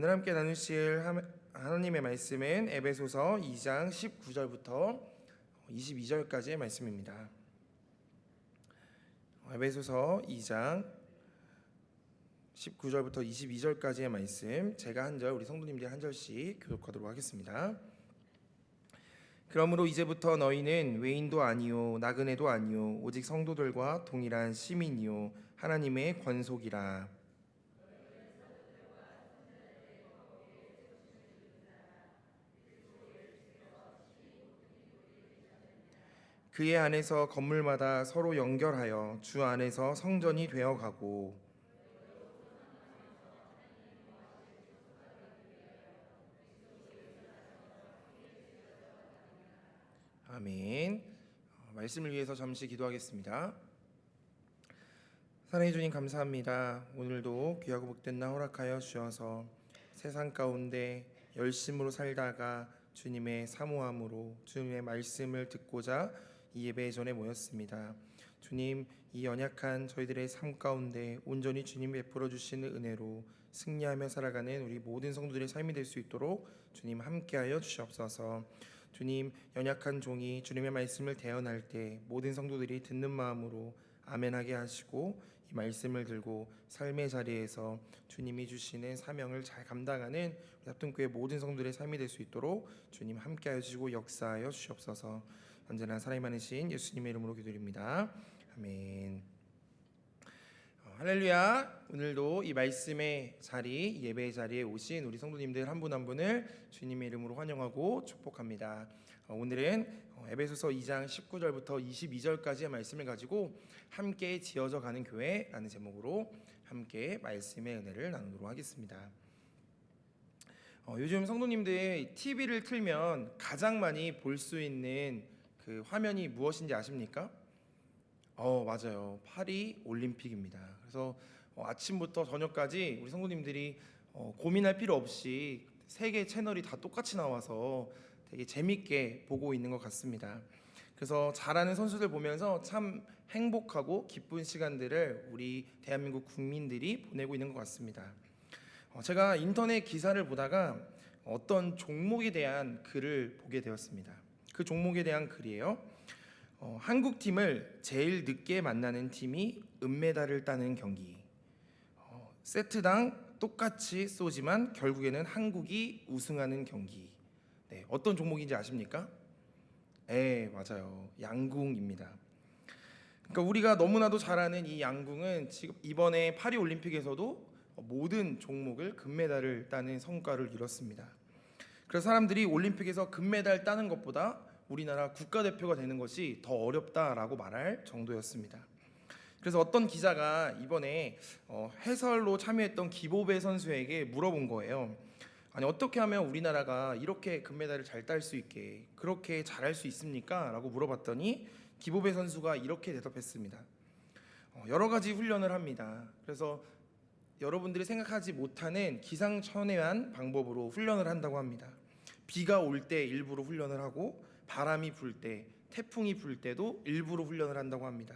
오늘 함께 나누실 하나님의 말씀은 에베소서 2장 19절부터 22절까지의 말씀입니다. 에베소서 2장 19절부터 22절까지의 말씀, 제가 한 절, 우리 성도님들이 한 절씩 교독하도록 하겠습니다. 그러므로 이제부터 너희는 외인도 아니요 나그네도 아니요 오직 성도들과 동일한 시민이요 하나님의 권속이라. 그의 안에서 건물마다 서로 연결하여 주 안에서 성전이 되어가고, 아멘. 말씀을 위해서 잠시 기도하겠습니다. 사랑해 주님 감사합니다. 오늘도 귀하고 복된 날 허락하여 주셔서 세상 가운데 열심으로 살다가 주님의 사모함으로 주님의 말씀을 듣고자 이 예배 전에 모였습니다. 주님, 이 연약한 저희들의 삶 가운데 온전히 주님 베풀어 주시는 은혜로 승리하며 살아가는 우리 모든 성도들의 삶이 될 수 있도록 주님 함께하여 주시옵소서. 주님, 연약한 종이 주님의 말씀을 대언할 때 모든 성도들이 듣는 마음으로 아멘하게 하시고 이 말씀을 들고 삶의 자리에서 주님이 주시는 사명을 잘 감당하는 우리 합동교회 모든 성도들의 삶이 될 수 있도록 주님 함께하여 주시고 역사하여 주시옵소서. 언제나 사랑이 많으신 예수님의 이름으로 기도드립니다. 아멘. 할렐루야. 오늘도 이 말씀의 자리, 예배의 자리에 오신 우리 성도님들 한 분 한 분을 주님의 이름으로 환영하고 축복합니다. 오늘은 에베소서 2장 19절부터 22절까지의 말씀을 가지고 함께 지어져 가는 교회라는 제목으로 함께 말씀의 은혜를 나누도록 하겠습니다. 요즘 성도님들 TV를 틀면 가장 많이 볼 수 있는 그 화면이 무엇인지 아십니까? 맞아요. 파리 올림픽입니다. 그래서 아침부터 저녁까지 우리 성도님들이 고민할 필요 없이 세 개 채널이 다 똑같이 나와서 되게 재밌게 보고 있는 것 같습니다. 그래서 잘하는 선수들 보면서 참 행복하고 기쁜 시간들을 우리 대한민국 국민들이 보내고 있는 것 같습니다. 제가 인터넷 기사를 보다가 어떤 종목에 대한 글을 보게 되었습니다. 그 종목에 대한 글이에요. 한국 팀을 제일 늦게 만나는 팀이 은메달을 따는 경기. 세트당 똑같이 쏘지만 결국에는 한국이 우승하는 경기. 네, 어떤 종목인지 아십니까? 네, 맞아요. 양궁입니다. 그러니까 우리가 너무나도 잘 아는 이 양궁은 지금 이번에 파리 올림픽에서도 모든 종목을 금메달을 따는 성과를 이뤘습니다. 그래서 사람들이 올림픽에서 금메달 따는 것보다 우리나라 국가대표가 되는 것이 더 어렵다라고 말할 정도였습니다. 그래서 어떤 기자가 이번에 해설로 참여했던 기보배 선수에게 물어본 거예요. 아니, 어떻게 하면 우리나라가 이렇게 금메달을 잘 딸 수 있게 그렇게 잘할 수 있습니까? 라고 물어봤더니 기보배 선수가 이렇게 대답했습니다. 여러 가지 훈련을 합니다. 그래서 여러분들이 생각하지 못하는 기상천외한 방법으로 훈련을 한다고 합니다. 비가 올 때 일부러 훈련을 하고 바람이 불 때, 태풍이 불 때도 일부러 훈련을 한다고 합니다.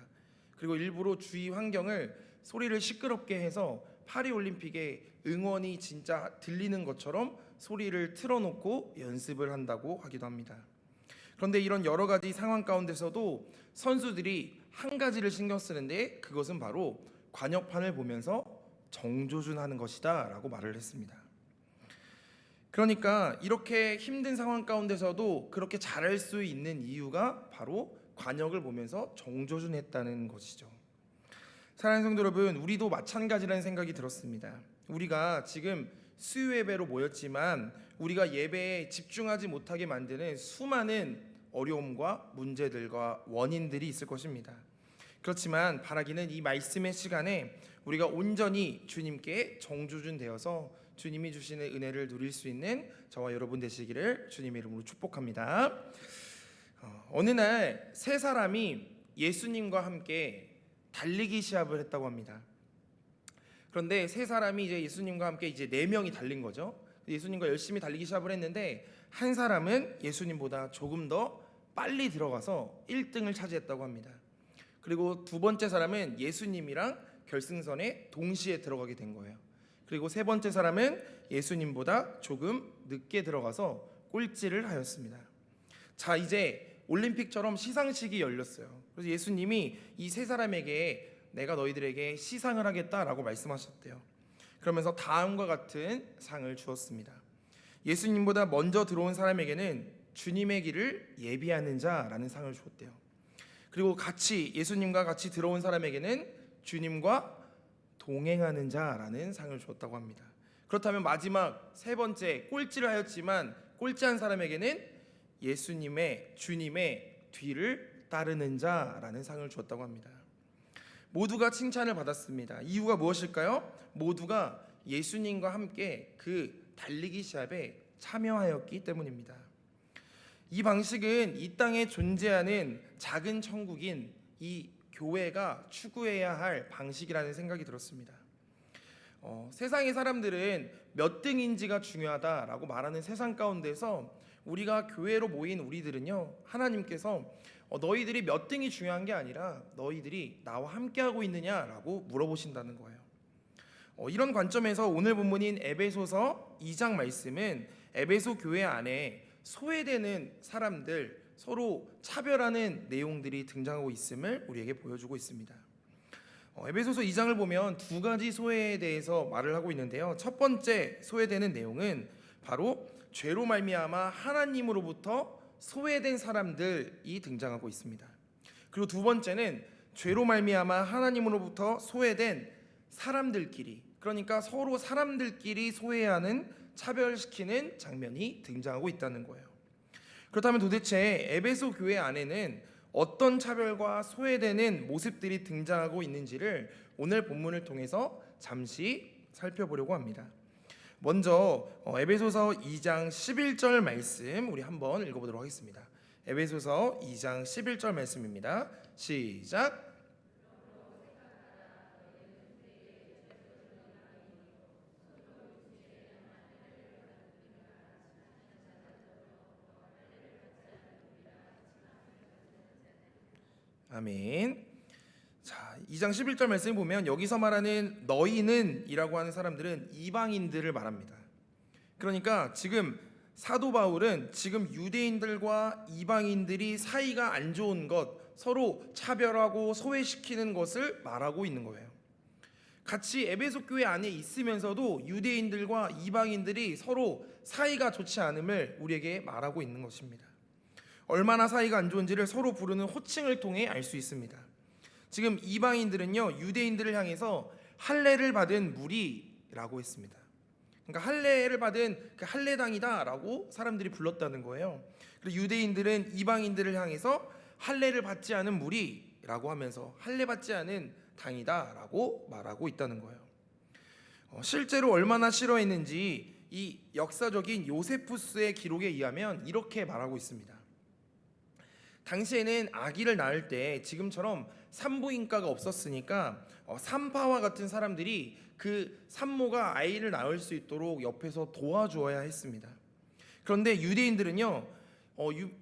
그리고 일부러 주위 환경을 소리를 시끄럽게 해서 파리올림픽에 응원이 진짜 들리는 것처럼 소리를 틀어놓고 연습을 한다고 하기도 합니다. 그런데 이런 여러 가지 상황 가운데서도 선수들이 한 가지를 신경 쓰는데 그것은 바로 관역판을 보면서 정조준하는 것이다 라고 말을 했습니다. 그러니까 이렇게 힘든 상황 가운데서도 그렇게 잘할 수 있는 이유가 바로 관역을 보면서 정조준했다는 것이죠. 사랑하는 성도 여러분, 우리도 마찬가지라는 생각이 들었습니다. 우리가 지금 수요 예배로 모였지만 우리가 예배에 집중하지 못하게 만드는 수많은 어려움과 문제들과 원인들이 있을 것입니다. 그렇지만 바라기는 이 말씀의 시간에 우리가 온전히 주님께 정조준되어서 주님이 주시는 은혜를 누릴 수 있는 저와 여러분 되시기를 주님의 이름으로 축복합니다. 어느 날 세 사람이 예수님과 함께 달리기 시합을 했다고 합니다. 그런데 세 사람이 이제 예수님과 함께 이제 4명이 달린 거죠. 예수님과 열심히 달리기 시합을 했는데 한 사람은 예수님보다 조금 더 빨리 들어가서 1등을 차지했다고 합니다. 그리고 두 번째 사람은 예수님이랑 결승선에 동시에 들어가게 된 거예요. 그리고 세 번째 사람은 예수님보다 조금 늦게 들어가서 꼴찌를 하였습니다. 자, 이제 올림픽처럼 시상식이 열렸어요. 그래서 예수님이 이 세 사람에게 내가 너희들에게 시상을 하겠다라고 말씀하셨대요. 그러면서 다음과 같은 상을 주었습니다. 예수님보다 먼저 들어온 사람에게는 주님의 길을 예비하는 자라는 상을 주었대요. 그리고 예수님과 같이 들어온 사람에게는 주님과 동행하는 자라는 상을 주었다고 합니다. 그렇다면 마지막 세 번째 꼴찌를 하였지만 꼴찌한 사람에게는 주님의 뒤를 따르는 자라는 상을 주었다고 합니다. 모두가 칭찬을 받았습니다. 이유가 무엇일까요? 모두가 예수님과 함께 그 달리기 시합에 참여하였기 때문입니다. 이 방식은 이 땅에 존재하는 작은 천국인 이 교회가 추구해야 할 방식이라는 생각이 들었습니다. 세상의 사람들은 몇 등인지가 중요하다라고 말하는 세상 가운데서 우리가 교회로 모인 우리들은요, 하나님께서 너희들이 몇 등이 중요한 게 아니라 너희들이 나와 함께하고 있느냐라고 물어보신다는 거예요. 이런 관점에서 오늘 본문인 에베소서 2장 말씀은 에베소 교회 안에 소외되는 사람들, 서로 차별하는 내용들이 등장하고 있음을 우리에게 보여주고 있습니다. 에베소서 2장을 보면 두 가지 소외에 대해서 말을 하고 있는데요. 첫 번째 소외되는 내용은 바로 죄로 말미암아 하나님으로부터 소외된 사람들이 등장하고 있습니다. 그리고 두 번째는 죄로 말미암아 하나님으로부터 소외된 사람들끼리, 그러니까 서로 사람들끼리 소외하는, 차별시키는 장면이 등장하고 있다는 거예요. 그렇다면 도대체 에베소 교회 안에는 어떤 차별과 소외되는 모습들이 등장하고 있는지를 오늘 본문을 통해서 잠시 살펴보려고 합니다. 먼저 에베소서 2장 11절 말씀 우리 한번 읽어보도록 하겠습니다. 에베소서 2장 11절 말씀입니다. 시작. 아멘. 자, 2장 11절 말씀 보면 여기서 말하는 너희는 이라고 하는 사람들은 이방인들을 말합니다. 그러니까 지금 사도 바울은 지금 유대인들과 이방인들이 사이가 안 좋은 것, 서로 차별하고 소외시키는 것을 말하고 있는 거예요. 같이 에베소 교회 안에 있으면서도 유대인들과 이방인들이 서로 사이가 좋지 않음을 우리에게 말하고 있는 것입니다. 얼마나 사이가 안 좋은지를 서로 부르는 호칭을 통해 알 수 있습니다. 지금 이방인들은요, 유대인들을 향해서 할례를 받은 무리라고 했습니다. 그러니까 할례를 받은 그 할례당이다라고 사람들이 불렀다는 거예요. 그리고 유대인들은 이방인들을 향해서 할례를 받지 않은 무리라고 하면서 할례 받지 않은 당이다라고 말하고 있다는 거예요. 실제로 얼마나 싫어했는지 이 역사적인 요세푸스의 기록에 의하면 이렇게 말하고 있습니다. 당시에는 아기를 낳을 때 지금처럼 산부인과가 없었으니까 산파와 같은 사람들이 그 산모가 아이를 낳을 수 있도록 옆에서 도와주어야 했습니다. 그런데 유대인들은요,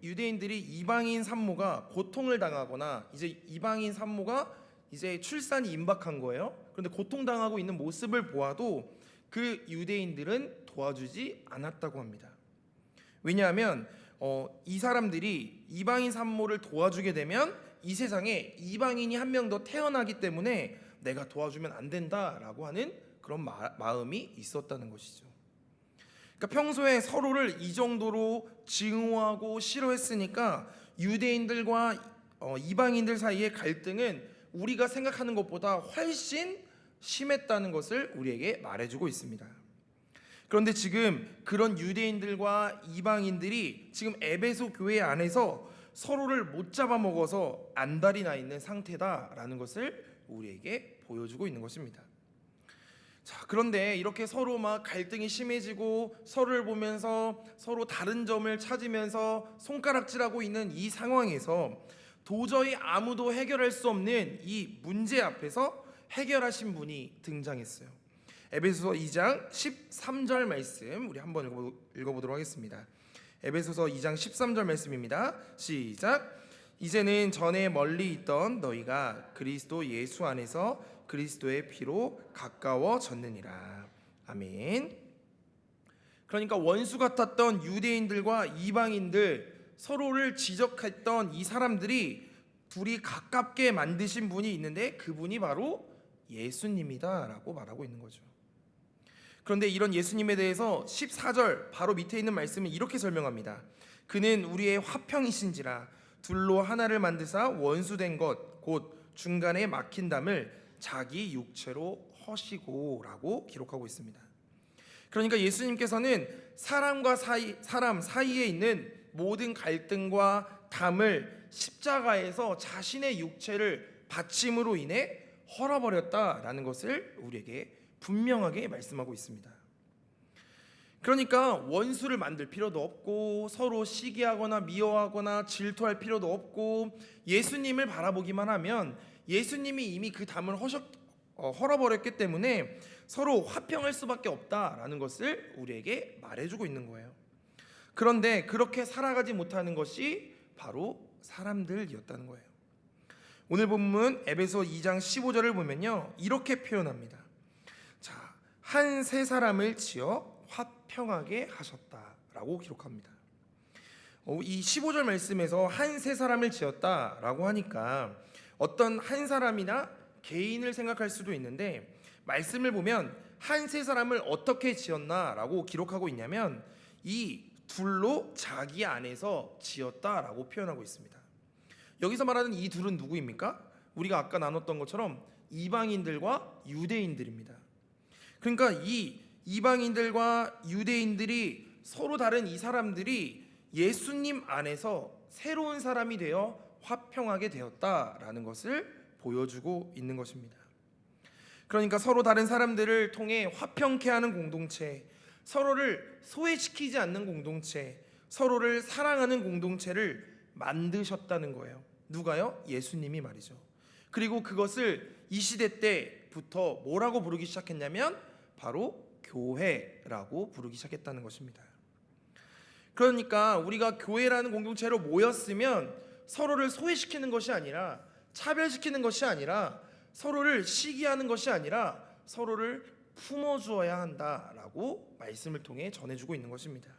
유대인들이 이방인 산모가 고통을 당하거나 이제 이방인 산모가 이제 출산이 임박한 거예요. 그런데 고통당하고 있는 모습을 보아도 그 유대인들은 도와주지 않았다고 합니다. 왜냐하면 이 사람들이 이방인 산모를 도와주게 되면 이 세상에 이방인이 한 명 더 태어나기 때문에 내가 도와주면 안 된다라고 하는 그런 마음이 있었다는 것이죠. 그러니까 평소에 서로를 이 정도로 증오하고 싫어했으니까 유대인들과 이방인들 사이의 갈등은 우리가 생각하는 것보다 훨씬 심했다는 것을 우리에게 말해주고 있습니다. 그런데 지금 그런 유대인들과 이방인들이 지금 에베소 교회 안에서 서로를 못 잡아먹어서 안달이 나 있는 상태다라는 것을 우리에게 보여주고 있는 것입니다. 자, 그런데 이렇게 서로 막 갈등이 심해지고 서로를 보면서 서로 다른 점을 찾으면서 손가락질하고 있는 이 상황에서 도저히 아무도 해결할 수 없는 이 문제 앞에서 해결하신 분이 등장했어요. 에베소서 2장 13절 말씀 우리 한번 읽어보도록 하겠습니다. 에베소서 2장 13절 말씀입니다. 시작. 이제는 전에 멀리 있던 너희가 그리스도 예수 안에서 그리스도의 피로 가까워졌느니라. 아멘. 그러니까 원수 같았던 유대인들과 이방인들 서로를 지적했던 이 사람들이 둘이 가깝게 만드신 분이 있는데 그분이 바로 예수님이다라고 말하고 있는 거죠. 그런데 이런 예수님에 대해서 14절 바로 밑에 있는 말씀은 이렇게 설명합니다. 그는 우리의 화평이신지라 둘로 하나를 만드사 원수된 것 곧 중간에 막힌 담을 자기 육체로 허시고 라고 기록하고 있습니다. 그러니까 예수님께서는 사람 사이에 있는 모든 갈등과 담을 십자가에서 자신의 육체를 바침으로 인해 헐어버렸다라는 것을 우리에게 분명하게 말씀하고 있습니다. 그러니까 원수를 만들 필요도 없고 서로 시기하거나 미워하거나 질투할 필요도 없고 예수님을 바라보기만 하면 예수님이 이미 그 담을 헐어버렸기 때문에 서로 화평할 수밖에 없다라는 것을 우리에게 말해주고 있는 거예요. 그런데 그렇게 살아가지 못하는 것이 바로 사람들이었다는 거예요. 오늘 본문 에베소 2장 15절을 보면요 이렇게 표현합니다. 자, 한 세 사람을 지어 화평하게 하셨다라고 기록합니다. 이 15절 말씀에서 한 세 사람을 지었다라고 하니까 어떤 한 사람이나 개인을 생각할 수도 있는데 말씀을 보면 한 세 사람을 어떻게 지었나라고 기록하고 있냐면 이 둘로 자기 안에서 지었다라고 표현하고 있습니다. 여기서 말하는 이 둘은 누구입니까? 우리가 아까 나눴던 것처럼 이방인들과 유대인들입니다. 그러니까 이 이방인들과 유대인들이 서로 다른 이 사람들이 예수님 안에서 새로운 사람이 되어 화평하게 되었다라는 것을 보여주고 있는 것입니다. 그러니까 서로 다른 사람들을 통해 화평케 하는 공동체, 서로를 소외시키지 않는 공동체, 서로를 사랑하는 공동체를 만드셨다는 거예요. 누가요? 예수님이 말이죠. 그리고 그것을 이 시대 때부터 뭐라고 부르기 시작했냐면 바로 교회라고 부르기 시작했다는 것입니다. 그러니까 우리가 교회라는 공동체로 모였으면 서로를 소외시키는 것이 아니라 차별시키는 것이 아니라 서로를 시기하는 것이 아니라 서로를 품어주어야 한다라고 말씀을 통해 전해주고 있는 것입니다.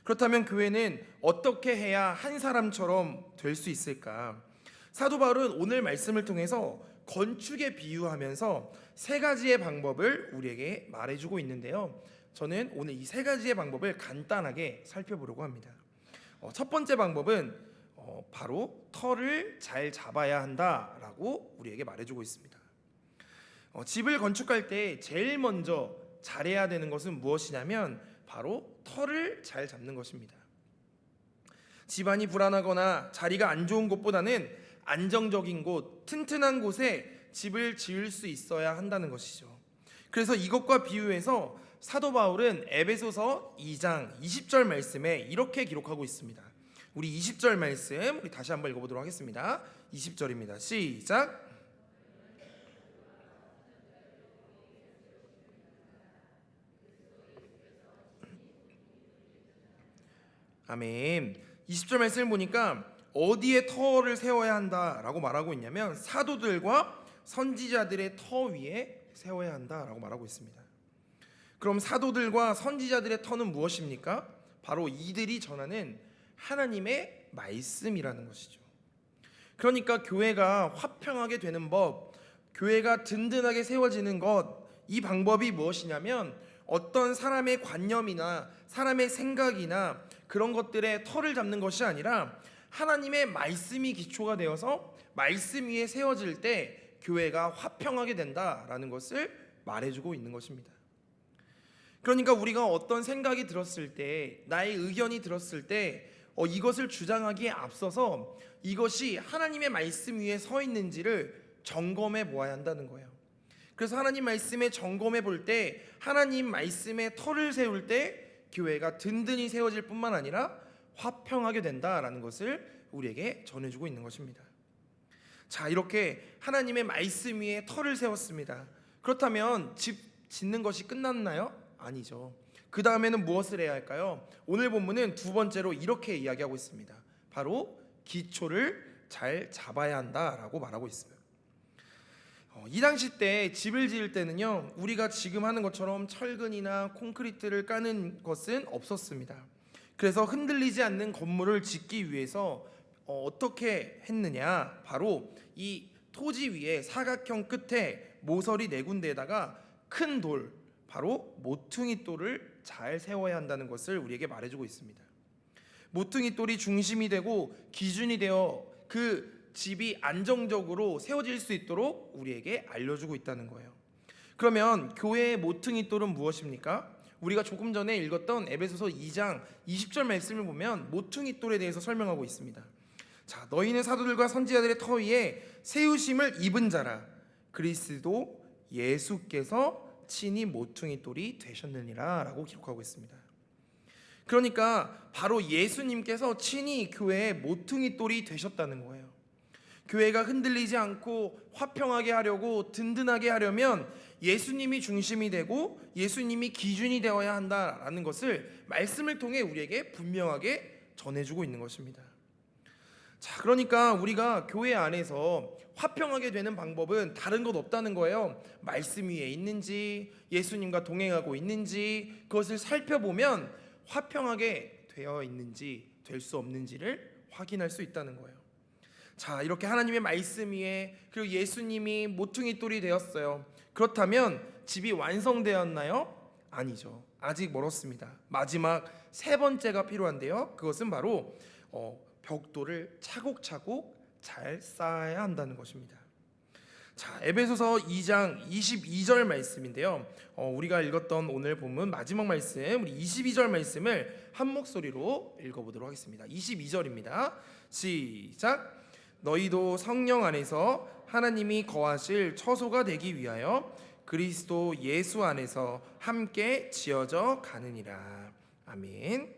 그렇다면 교회는 어떻게 해야 한 사람처럼 될 수 있을까? 사도 바울은 오늘 말씀을 통해서 건축에 비유하면서 세 가지의 방법을 우리에게 말해주고 있는데요. 저는 오늘 이 세 가지의 방법을 간단하게 살펴보려고 합니다. 첫 번째 방법은 바로 터를 잘 잡아야 한다라고 우리에게 말해주고 있습니다. 집을 건축할 때 제일 먼저 잘해야 되는 것은 무엇이냐면 바로 터를 잘 잡는 것입니다. 집안이 불안하거나 자리가 안 좋은 곳보다는 안정적인 곳, 튼튼한 곳에 집을 지을 수 있어야 한다는 것이죠. 그래서 이것과 비유해서 사도 바울은 에베소서 2장 20절 말씀에 이렇게 기록하고 있습니다. 우리 20절 말씀 우리 다시 한번 읽어보도록 하겠습니다. 20절입니다. 시작. 아멘. 20절 말씀을 보니까 어디에 터를 세워야 한다라고 말하고 있냐면 사도들과 선지자들의 터 위에 세워야 한다라고 말하고 있습니다. 그럼 사도들과 선지자들의 터는 무엇입니까? 바로 이들이 전하는 하나님의 말씀이라는 것이죠. 그러니까 교회가 화평하게 되는 법, 교회가 든든하게 세워지는 것, 이 방법이 무엇이냐면 어떤 사람의 관념이나 사람의 생각이나 그런 것들에 터를 잡는 것이 아니라 하나님의 말씀이 기초가 되어서 말씀 위에 세워질 때 교회가 화평하게 된다라는 것을 말해주고 있는 것입니다. 그러니까 우리가 어떤 생각이 들었을 때, 나의 의견이 들었을 때 이것을 주장하기에 앞서서 이것이 하나님의 말씀 위에 서 있는지를 점검해 보아야 한다는 거예요. 그래서 하나님 말씀에 점검해 볼 때 하나님 말씀에 터를 세울 때 교회가 든든히 세워질 뿐만 아니라 화평하게 된다라는 것을 우리에게 전해주고 있는 것입니다. 자, 이렇게 하나님의 말씀 위에 터를 세웠습니다. 그렇다면 집 짓는 것이 끝났나요? 아니죠. 그 다음에는 무엇을 해야 할까요? 오늘 본문은 두 번째로 이렇게 이야기하고 있습니다. 바로 기초를 잘 잡아야 한다라고 말하고 있어요. 이 당시 때 집을 지을 때는요, 우리가 지금 하는 것처럼 철근이나 콘크리트를 까는 것은 없었습니다. 그래서 흔들리지 않는 건물을 짓기 위해서 어떻게 했느냐, 바로 이 토지 위에 사각형 끝에 모서리 네 군데에다가 큰 돌, 바로 모퉁이 돌을 잘 세워야 한다는 것을 우리에게 말해주고 있습니다. 모퉁이 돌이 중심이 되고 기준이 되어 그 집이 안정적으로 세워질 수 있도록 우리에게 알려주고 있다는 거예요. 그러면 교회의 모퉁이 돌은 무엇입니까? 우리가 조금 전에 읽었던 에베소서 2장 20절 말씀을 보면 모퉁이 돌에 대해서 설명하고 있습니다. 자, 너희는 사도들과 선지자들의 터 위에 세우심을 입은 자라. 그리스도 예수께서 친히 모퉁이 돌이 되셨느니라 라고 기록하고 있습니다. 그러니까 바로 예수님께서 친히 교회의 모퉁이 돌이 되셨다는 거예요. 교회가 흔들리지 않고 화평하게 하려고, 든든하게 하려면 예수님이 중심이 되고 예수님이 기준이 되어야 한다라는 것을 말씀을 통해 우리에게 분명하게 전해주고 있는 것입니다. 자, 그러니까 우리가 교회 안에서 화평하게 되는 방법은 다른 것 없다는 거예요. 말씀 위에 있는지, 예수님과 동행하고 있는지, 그것을 살펴보면 화평하게 되어 있는지, 될 수 없는지를 확인할 수 있다는 거예요. 자, 이렇게 하나님의 말씀 위에, 그리고 예수님이 모퉁이 돌이 되었어요. 그렇다면 집이 완성되었나요? 아니죠. 아직 멀었습니다. 마지막 세 번째가 필요한데요, 그것은 바로 벽돌을 차곡차곡 잘 쌓아야 한다는 것입니다. 자, 에베소서 2장 22절 말씀인데요, 우리가 읽었던 오늘 본문 마지막 말씀, 우리 22절 말씀을 한 목소리로 읽어보도록 하겠습니다. 22절입니다. 시작. 너희도 성령 안에서 하나님이 거하실 처소가 되기 위하여 그리스도 예수 안에서 함께 지어져 가느니라. 아멘.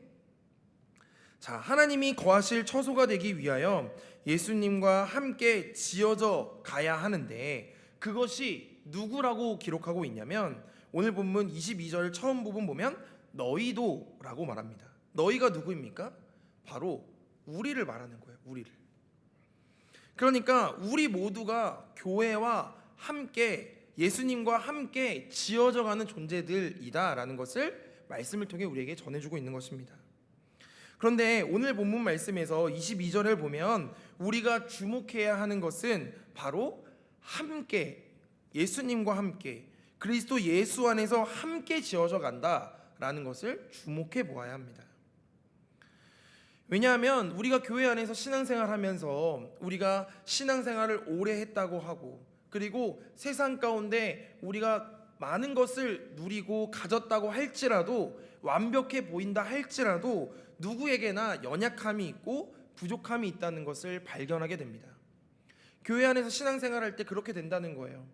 자, 하나님이 거하실 처소가 되기 위하여 예수님과 함께 지어져 가야 하는데, 그것이 누구라고 기록하고 있냐면 오늘 본문 22절 처음 부분 보면 너희도 라고 말합니다. 너희가 누구입니까? 바로 우리를 말하는 거예요. 우리를. 그러니까 우리 모두가 교회와 함께, 예수님과 함께 지어져 가는 존재들이다라는 것을 말씀을 통해 우리에게 전해주고 있는 것입니다. 그런데 오늘 본문 말씀에서 22절을 보면 우리가 주목해야 하는 것은 바로 함께, 예수님과 함께, 그리스도 예수 안에서 함께 지어져 간다라는 것을 주목해 보아야 합니다. 왜냐하면 우리가 교회 안에서 신앙생활 하면서 우리가 신앙생활을 오래 했다고 하고, 그리고 세상 가운데 우리가 많은 것을 누리고 가졌다고 할지라도, 완벽해 보인다 할지라도 누구에게나 연약함이 있고 부족함이 있다는 것을 발견하게 됩니다. 교회 안에서 신앙생활 할 때 그렇게 된다는 거예요.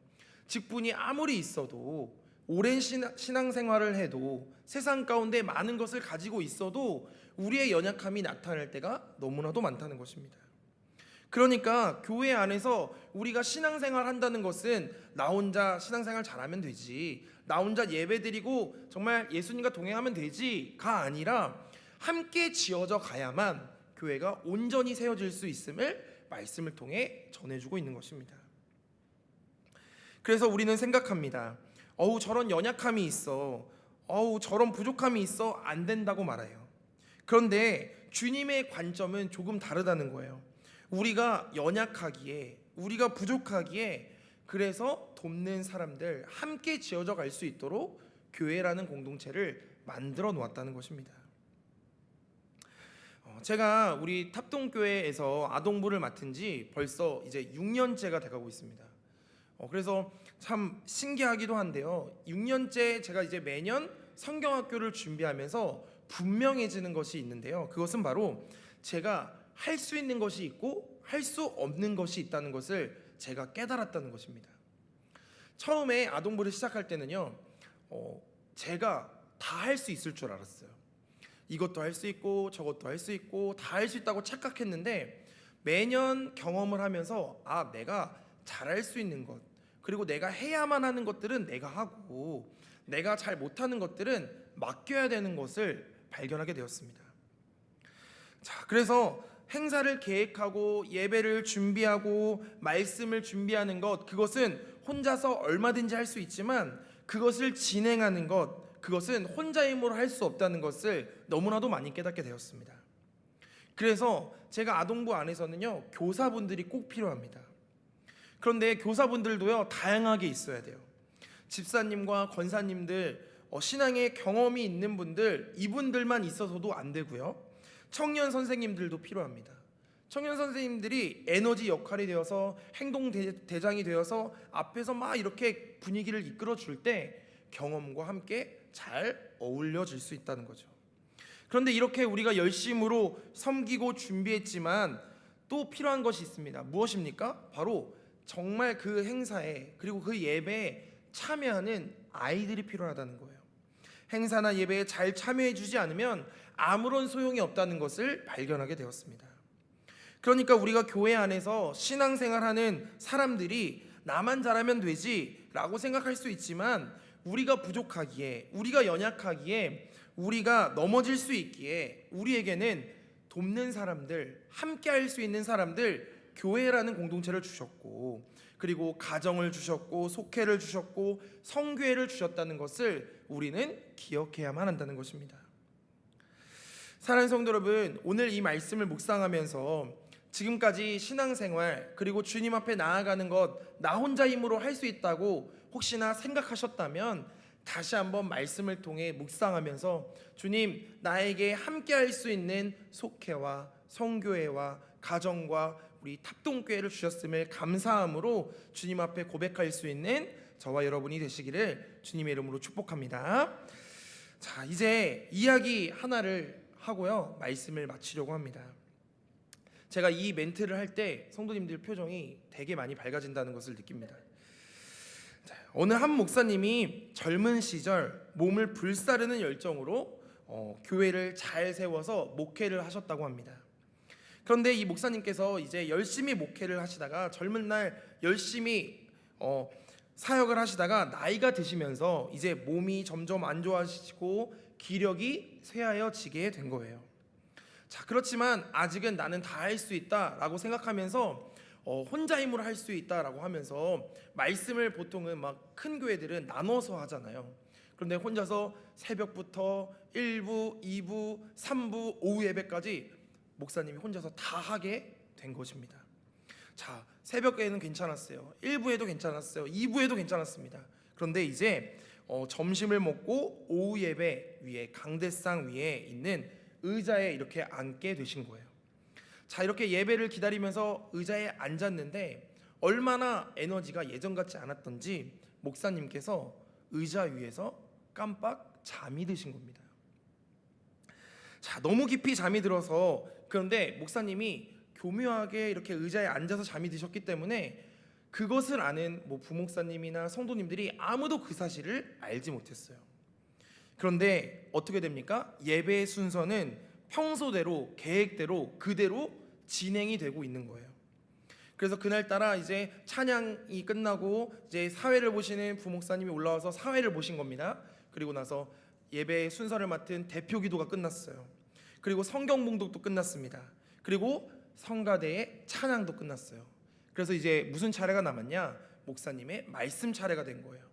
직분이 아무리 있어도, 오랜 신앙생활을 해도, 세상 가운데 많은 것을 가지고 있어도 우리의 연약함이 나타날 때가 너무나도 많다는 것입니다. 그러니까 교회 안에서 우리가 신앙생활 한다는 것은 나 혼자 신앙생활 잘하면 되지, 나 혼자 예배드리고 정말 예수님과 동행하면 되지가 아니라 함께 지어져 가야만 교회가 온전히 세워질 수 있음을 말씀을 통해 전해주고 있는 것입니다. 그래서 우리는 생각합니다. 저런 연약함이 있어, 저런 부족함이 있어, 안 된다고 말해요. 그런데 주님의 관점은 조금 다르다는 거예요. 우리가 연약하기에, 우리가 부족하기에, 그래서 돕는 사람들, 함께 지어져 갈 수 있도록 교회라는 공동체를 만들어 놓았다는 것입니다. 제가 우리 탑동교회에서 아동부를 맡은 지 벌써 이제 6년째가 돼가고 있습니다. 그래서 참 신기하기도 한데요, 6년째 제가 이제 매년 성경학교를 준비하면서 분명해지는 것이 있는데요, 그것은 바로 제가 할 수 있는 것이 있고 할 수 없는 것이 있다는 것을 제가 깨달았다는 것입니다. 처음에 아동부를 시작할 때는요, 제가 다 할 수 있을 줄 알았어요. 이것도 할 수 있고 저것도 할 수 있고 다 할 수 있다고 착각했는데, 매년 경험을 하면서 내가 잘할 수 있는 것, 그리고 내가 해야만 하는 것들은 내가 하고, 내가 잘 못하는 것들은 맡겨야 되는 것을 발견하게 되었습니다. 자, 그래서 행사를 계획하고 예배를 준비하고 말씀을 준비하는 것, 그것은 혼자서 얼마든지 할 수 있지만 그것을 진행하는 것, 그것은 혼자의 힘으로 할 수 없다는 것을 너무나도 많이 깨닫게 되었습니다. 그래서 제가 아동부 안에서는요, 교사분들이 꼭 필요합니다. 그런데 교사분들도요, 다양하게 있어야 돼요. 집사님과 권사님들, 신앙의 경험이 있는 분들, 이분들만 있어서도 안 되고요. 청년 선생님들도 필요합니다. 청년 선생님들이 에너지 역할이 되어서 행동 대장이 되어서 앞에서 막 이렇게 분위기를 이끌어 줄 때 경험과 함께 잘 어울려질 수 있다는 거죠. 그런데 이렇게 우리가 열심으로 섬기고 준비했지만 또 필요한 것이 있습니다. 무엇입니까? 바로 정말 그 행사에, 그리고 그 예배에 참여하는 아이들이 필요하다는 거예요. 행사나 예배에 잘 참여해 주지 않으면 아무런 소용이 없다는 것을 발견하게 되었습니다. 그러니까 우리가 교회 안에서 신앙생활하는 사람들이 나만 잘하면 되지 라고 생각할 수 있지만, 우리가 부족하기에, 우리가 연약하기에, 우리가 넘어질 수 있기에 우리에게는 돕는 사람들, 함께 할 수 있는 사람들, 교회라는 공동체를 주셨고, 그리고 가정을 주셨고, 속회를 주셨고, 성교회를 주셨다는 것을 우리는 기억해야만 한다는 것입니다. 사랑하는 성도 여러분, 오늘 이 말씀을 묵상하면서 지금까지 신앙생활, 그리고 주님 앞에 나아가는 것 나 혼자 힘으로 할 수 있다고 혹시나 생각하셨다면 다시 한번 말씀을 통해 묵상하면서 주님, 나에게 함께 할 수 있는 속회와 성교회와 가정과 우리 탑동교회를 주셨음을 감사함으로 주님 앞에 고백할 수 있는 저와 여러분이 되시기를 주님의 이름으로 축복합니다. 자, 이제 이야기 하나를 하고요, 말씀을 마치려고 합니다. 제가 이 멘트를 할 때 성도님들 표정이 되게 많이 밝아진다는 것을 느낍니다. 자, 어느 한 목사님이 젊은 시절 몸을 불사르는 열정으로 교회를 잘 세워서 목회를 하셨다고 합니다. 그런데 이 목사님께서 이제 열심히 목회를 하시다가, 젊은 날 열심히 사역을 하시다가 나이가 드시면서 이제 몸이 점점 안 좋아지고 기력이 쇠하여지게 된 거예요. 자, 그렇지만 아직은 나는 다 할 수 있다라고 생각하면서 혼자 힘으로 할 수 있다라고 하면서 말씀을 보통은 막 큰 교회들은 나눠서 하잖아요. 그런데 혼자서 새벽부터 1부, 2부, 3부, 오후 예배까지 목사님이 혼자서 다 하게 된 것입니다. 자, 새벽에는 괜찮았어요. 1부에도 괜찮았어요. 2부에도 괜찮았습니다. 그런데 이제 점심을 먹고 오후 예배 위에, 강대상 위에 있는 의자에 이렇게 앉게 되신 거예요. 자, 이렇게 예배를 기다리면서 의자에 앉았는데 얼마나 에너지가 예전 같지 않았던지 목사님께서 의자 위에서 깜빡 잠이 드신 겁니다. 자, 너무 깊이 잠이 들어서, 그런데 목사님이 교묘하게 이렇게 의자에 앉아서 잠이 드셨기 때문에 그것을 아는 부목사님이나 성도님들이 아무도 그 사실을 알지 못했어요. 그런데 어떻게 됩니까? 예배의 순서는 평소대로, 계획대로, 그대로 진행이 되고 있는 거예요. 그래서 그날따라 이제 찬양이 끝나고 이제 사회를 보시는 부목사님이 올라와서 사회를 보신 겁니다. 그리고 나서 예배의 순서를 맡은 대표 기도가 끝났어요. 그리고 성경 봉독도 끝났습니다. 그리고 성가대의 찬양도 끝났어요. 그래서 이제 무슨 차례가 남았냐? 목사님의 말씀 차례가 된 거예요.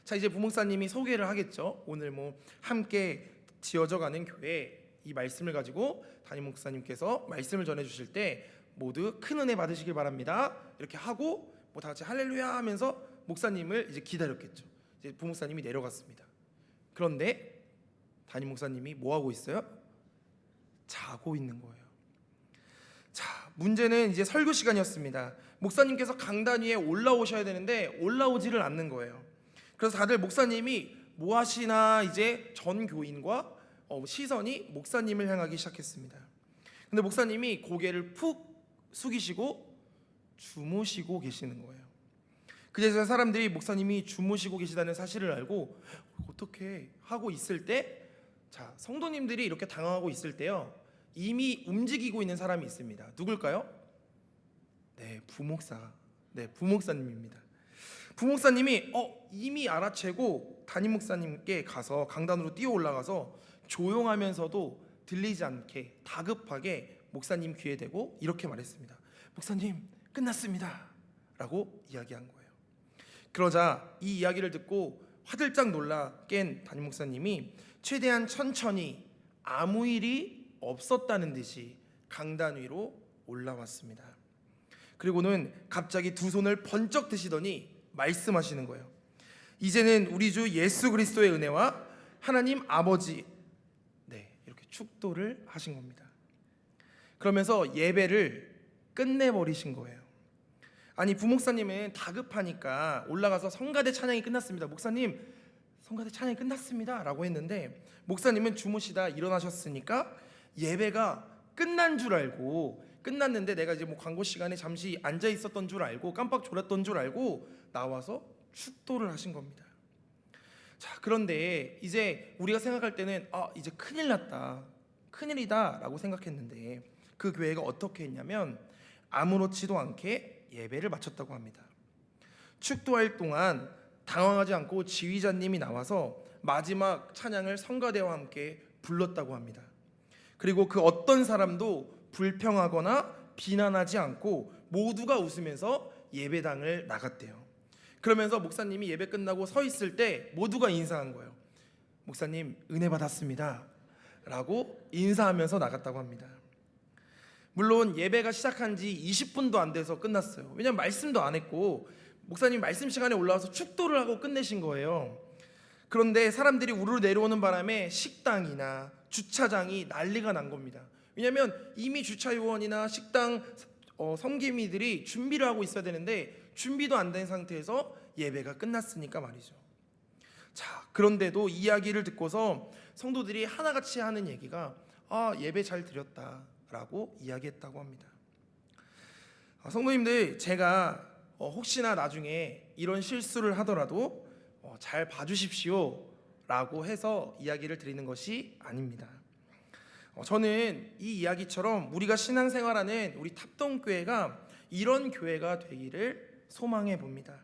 자, 이제 부목사님이 소개를 하겠죠. 오늘 함께 지어져가는 교회, 이 말씀을 가지고 담임 목사님께서 말씀을 전해 주실 때 모두 큰 은혜 받으시길 바랍니다. 이렇게 하고 다 같이 할렐루야 하면서 목사님을 이제 기다렸겠죠. 이제 부목사님이 내려갔습니다. 그런데 담임 목사님이 뭐 하고 있어요? 자고 있는 거예요. 자, 문제는 이제 설교 시간이었습니다. 목사님께서 강단 위에 올라오셔야 되는데 올라오지를 않는 거예요. 그래서 다들 목사님이 뭐 하시나 이제 전 교인과 시선이 목사님을 향하기 시작했습니다. 근데 목사님이 고개를 푹 숙이시고 주무시고 계시는 거예요. 그래서 사람들이 목사님이 주무시고 계시다는 사실을 알고 어떻게 하고 있을 때, 자, 성도님들이 이렇게 당황하고 있을 때요, 이미 움직이고 있는 사람이 있습니다. 누굴까요? 네, 부목사님입니다. 부목사님이 이미 알아채고 담임 목사님께 가서 강단으로 뛰어 올라가서 조용하면서도 들리지 않게 다급하게 목사님 귀에 대고 이렇게 말했습니다. 목사님, 끝났습니다 라고 이야기한 거예요. 그러자 이 이야기를 듣고 화들짝 놀라 깬 담임 목사님이 최대한 천천히 아무 일이 없었다는 듯이 강단 위로 올라왔습니다. 그리고는 갑자기 두 손을 번쩍 드시더니 말씀하시는 거예요. 이제는 우리 주 예수 그리스도의 은혜와 하나님 아버지, 이렇게 축도를 하신 겁니다. 그러면서 예배를 끝내버리신 거예요. 아니, 부목사님은 다급하니까 올라가서 성가대 찬양이 끝났습니다. 목사님, 성가대 찬양이 끝났습니다 라고 했는데, 목사님은 주무시다 일어나셨으니까 예배가 끝난 줄 알고, 끝났는데 내가 이제 뭐 광고 시간에 잠시 앉아 있었던 줄 알고, 깜빡 졸았던 줄 알고 나와서 축도를 하신 겁니다. 자, 그런데 이제 우리가 생각할 때는 이제 큰일 났다, 큰일이다 라고 생각했는데, 그 교회가 어떻게 했냐면 아무렇지도 않게 예배를 마쳤다고 합니다. 축도할 동안 당황하지 않고 지휘자님이 나와서 마지막 찬양을 성가대와 함께 불렀다고 합니다. 그리고 그 어떤 사람도 불평하거나 비난하지 않고 모두가 웃으면서 예배당을 나갔대요. 그러면서 목사님이 예배 끝나고 서 있을 때 모두가 인사한 거예요. 목사님 은혜 받았습니다 라고 인사하면서 나갔다고 합니다. 물론 예배가 시작한 지 20분도 안 돼서 끝났어요. 왜냐하면 말씀도 안 했고 목사님 말씀 시간에 올라와서 축도를 하고 끝내신 거예요. 그런데 사람들이 우르르 내려오는 바람에 식당이나 주차장이 난리가 난 겁니다. 왜냐하면 이미 주차 요원이나 식당 섬기미들이 준비를 하고 있어야 되는데 준비도 안 된 상태에서 예배가 끝났으니까 말이죠. 자, 그런데도 이야기를 듣고서 성도들이 하나같이 하는 얘기가 예배 잘 드렸다 라고 이야기했다고 합니다. 성도님들, 제가 혹시나 나중에 이런 실수를 하더라도 잘 봐주십시오 라고 해서 이야기를 드리는 것이 아닙니다. 저는 이 이야기처럼 우리가 신앙생활하는 우리 탑동교회가 이런 교회가 되기를 소망해 봅니다.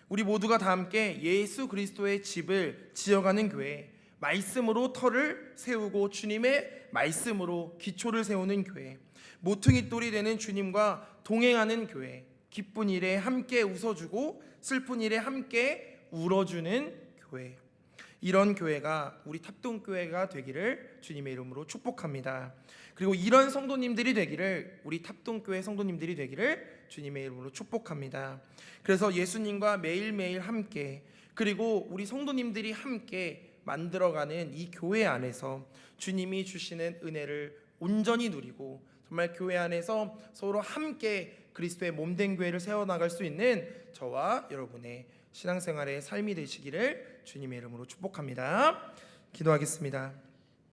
우리 모두가 다 함께 예수 그리스도의 집을 지어가는 교회, 말씀으로 터를 세우고 주님의 말씀으로 기초를 세우는 교회, 모퉁이 돌이 되는 주님과 동행하는 교회, 기쁜 일에 함께 웃어주고 슬픈 일에 함께 울어주는 교회, 이런 교회가 우리 탑동교회가 되기를 주님의 이름으로 축복합니다. 그리고 이런 성도님들이 되기를, 우리 탑동교회 성도님들이 되기를 주님의 이름으로 축복합니다. 그래서 예수님과 매일매일 함께, 그리고 우리 성도님들이 함께 만들어가는 이 교회 안에서 주님이 주시는 은혜를 온전히 누리고 정말 교회 안에서 서로 함께 그리스도의 몸된 교회를 세워나갈 수 있는 저와 여러분의 신앙생활의 삶이 되시기를 주님의 이름으로 축복합니다. 기도하겠습니다.